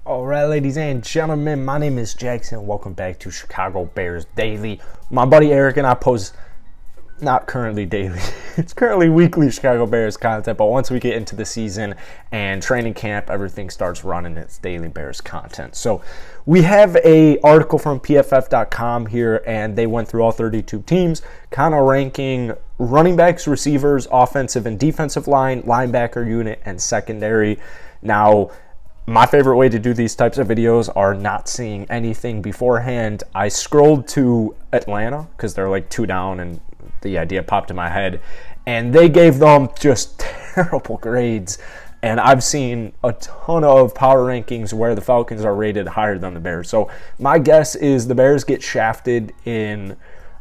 All right, ladies and gentlemen, my name is Jackson. Welcome back to Chicago Bears Daily. My buddy Eric and I post, not currently daily, it's currently weekly Chicago Bears content, but once we get into the season and training camp, everything starts running. It's daily Bears content. So we have an article from PFF.com here, and they went through all 32 teams, kind of ranking running backs, receivers, offensive and defensive line, linebacker unit, and secondary. Now, my favorite way to do these types of videos are not seeing anything beforehand. I scrolled to Atlanta because they're like 2 down and the idea popped in my head, and they gave them just terrible grades. And I've seen a ton of power rankings where the Falcons are rated higher than the Bears. So my guess is the Bears get shafted in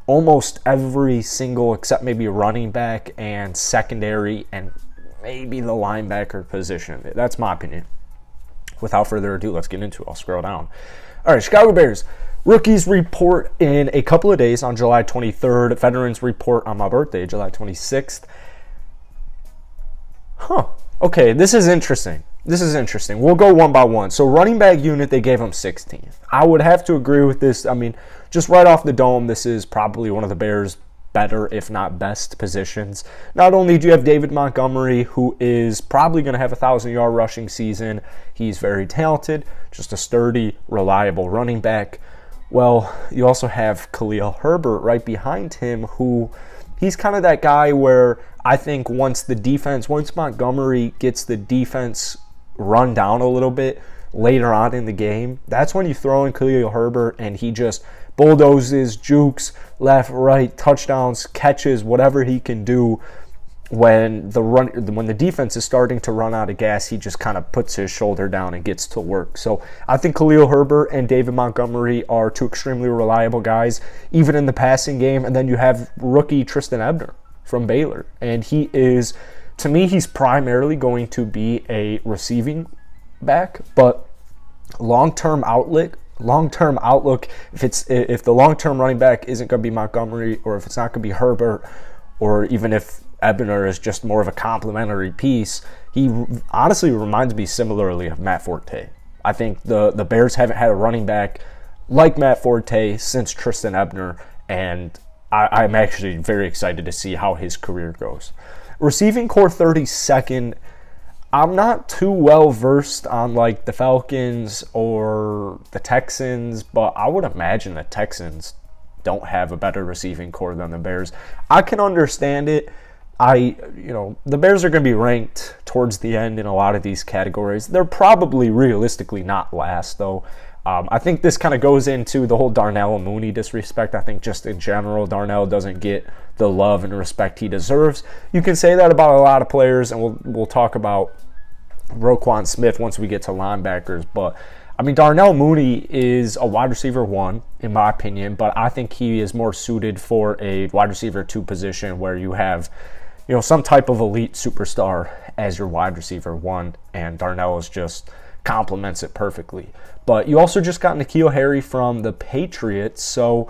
almost every single, except maybe running back and secondary and maybe the linebacker position. That's my opinion. Without further ado, let's get into it. I'll scroll down. All right, Chicago Bears. Rookies report in a couple of days on July 23rd. Veterans report on my birthday, July 26th. Okay, this is interesting. We'll go one by one. So running back unit, they gave him 16th. I would have to agree with this. I mean, just right off the dome, this is probably one of the Bears' better, if not best, positions. Not only do you have David Montgomery, who is probably going to have a 1,000-yard rushing season. He's very talented, just a sturdy, reliable running back. Well, you also have Khalil Herbert right behind him, who he's kind of that guy where I think once Montgomery gets the defense run down a little bit later on in the game, that's when you throw in Khalil Herbert and he just bulldozes, jukes, left, right, touchdowns, catches, whatever he can do. When the defense is starting to run out of gas, he just kind of puts his shoulder down and gets to work. So I think Khalil Herbert and David Montgomery are 2 extremely reliable guys, even in the passing game. And then you have rookie Trestan Ebner from Baylor. And he is, to me, he's primarily going to be a receiving back, but long-term outlook, if the long-term running back isn't going to be Montgomery, or if it's not going to be Herbert, or even if Ebner is just more of a complementary piece, he honestly reminds me similarly of Matt Forte. I think the Bears haven't had a running back like Matt Forte since Trestan Ebner, and I'm actually very excited to see how his career goes. Receiving core 32nd. I'm not too well versed on like the Falcons or the Texans, but I would imagine the Texans don't have a better receiving core than the Bears. I can understand it. The Bears are going to be ranked towards the end in a lot of these categories. They're probably realistically not last, though. I think this kind of goes into the whole Darnell Mooney disrespect. I think just in general, Darnell doesn't get the love and respect he deserves. You can say that about a lot of players, and we'll talk about Roquan Smith once we get to linebackers. But, I mean, Darnell Mooney is a wide receiver 1, in my opinion, but I think he is more suited for a wide receiver 2 position where you have, some type of elite superstar as your wide receiver 1, and Darnell just complements it perfectly. But you also just got N'Keal Harry from the Patriots, so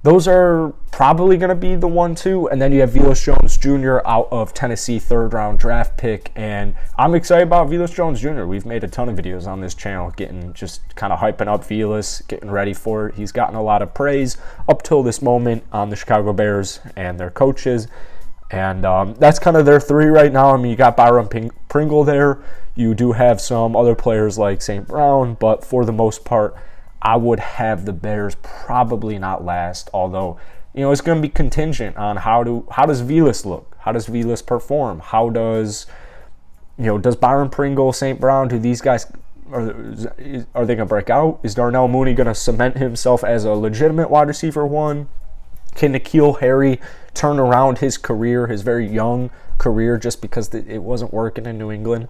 those are probably going to be the 1-2. And then you have Velus Jones Jr. out of Tennessee, 3rd-round draft pick. And I'm excited about Velus Jones Jr. We've made a ton of videos on this channel, just kind of hyping up Velus, getting ready for it. He's gotten a lot of praise up till this moment on the Chicago Bears and their coaches. And that's kind of their 3 right now. I mean, you got Byron Pringle there. You do have some other players like St. Brown, but for the most part, I would have the Bears probably not last. Although, it's going to be contingent on how does Velus look? How does Velus perform? How does Byron Pringle, St. Brown, do these guys, are they going to break out? Is Darnell Mooney going to cement himself as a legitimate wide receiver 1? Can N'Keal Harry turn around his career, his very young career, just because it wasn't working in New England?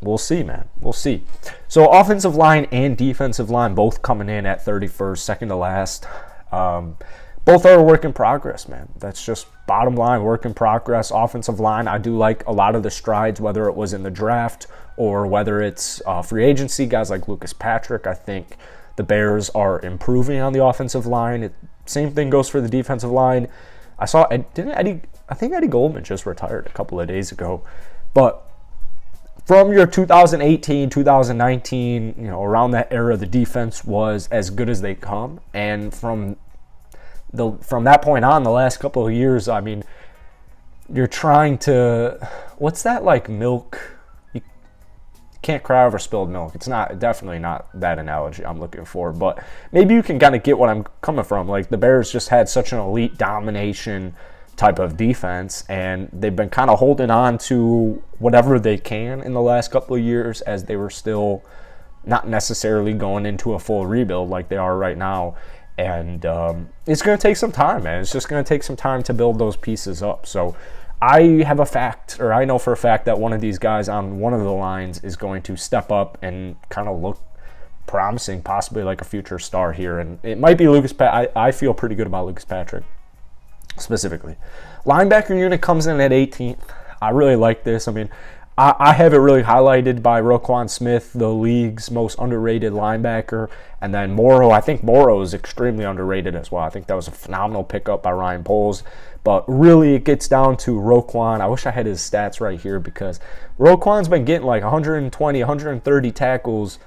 We'll see, man. We'll see. So offensive line and defensive line both coming in at 31st, second to last. Both are a work in progress, man. That's just bottom line, work in progress. Offensive line, I do like a lot of the strides, whether it was in the draft or whether it's free agency. Guys like Lucas Patrick, I think the Bears are improving on the offensive line. Same thing goes for the defensive line. I think Eddie Goldman just retired a couple of days ago. But from your 2018, 2019, you know, around that era, the defense was as good as they come. And from that point on, the last couple of years, I mean, you're trying to, what's that like milk? You can't cry over spilled milk. It's definitely not that analogy I'm looking for, but maybe you can kind of get what I'm coming from. Like, the Bears just had such an elite domination type of defense, and they've been kind of holding on to whatever they can in the last couple of years, as they were still not necessarily going into a full rebuild like they are right now. And it's going to take some time, man. It's just going to take some time to build those pieces up. So I have a fact, or I know for a fact, that one of these guys on one of the lines is going to step up and kind of look promising, possibly like a future star here. And it might be Lucas I feel pretty good about Lucas Patrick specifically. Linebacker unit comes in at 18th. I really like this. I mean, I have it really highlighted by Roquan Smith, the league's most underrated linebacker, and then Morrow. I think Morrow is extremely underrated as well. I think that was a phenomenal pickup by Ryan Poles. But really, it gets down to Roquan. I wish I had his stats right here, because Roquan's been getting like 120, 130 tackles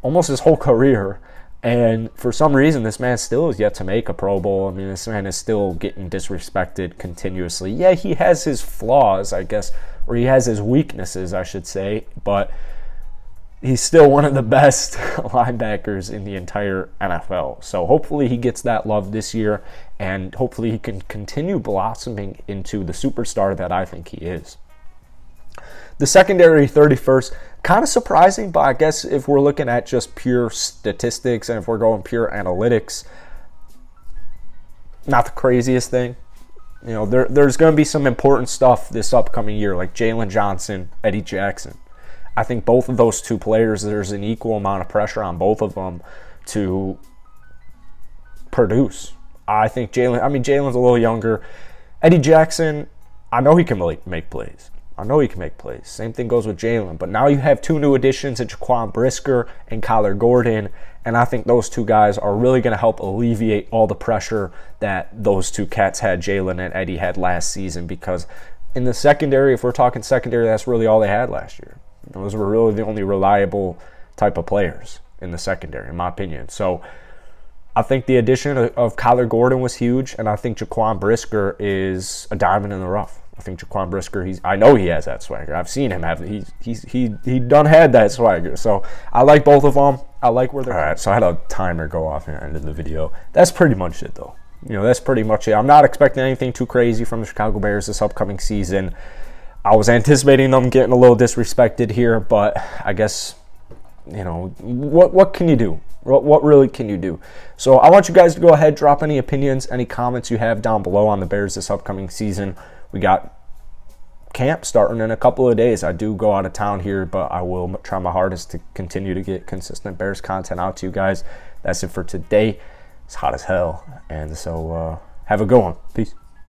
almost his whole career. And for some reason, this man still is yet to make a Pro Bowl. I mean, this man is still getting disrespected continuously. Yeah, he has his flaws, I guess, or he has his weaknesses, I should say, but he's still one of the best linebackers in the entire NFL. So hopefully he gets that love this year, and hopefully he can continue blossoming into the superstar that I think he is. The secondary, 31st, kind of surprising, but I guess if we're looking at just pure statistics and if we're going pure analytics, not the craziest thing. You know, there's going to be some important stuff this upcoming year, like Jalen Johnson, Eddie Jackson. I think both of those two players, there's an equal amount of pressure on both of them to produce. I think Jalen's a little younger. Eddie Jackson, I know he can make plays. Same thing goes with Jalen. But now you have two new additions in Jaquan Brisker and Kyler Gordon. And I think those two guys are really going to help alleviate all the pressure that those two cats had, Jalen and Eddie, had last season. Because in the secondary, if we're talking secondary, that's really all they had last year. Those were really the only reliable type of players in the secondary, in my opinion. So I think the addition of Kyler Gordon was huge. And I think Jaquan Brisker is a diamond in the rough. I think Jaquan Brisker, I know he has that swagger. I've seen him have it. He done had that swagger. So I like both of them. I like where they're at. All right, so I had a timer go off at the end of the video. That's pretty much it, though. You know, that's pretty much it. I'm not expecting anything too crazy from the Chicago Bears this upcoming season. I was anticipating them getting a little disrespected here, but I guess, you know, what can you do? What really can you do? So I want you guys to go ahead, drop any opinions, any comments you have down below on the Bears this upcoming season. We got camp starting in a couple of days. I do go out of town here, but I will try my hardest to continue to get consistent Bears content out to you guys. That's it for today. It's hot as hell, and so have a good one. Peace.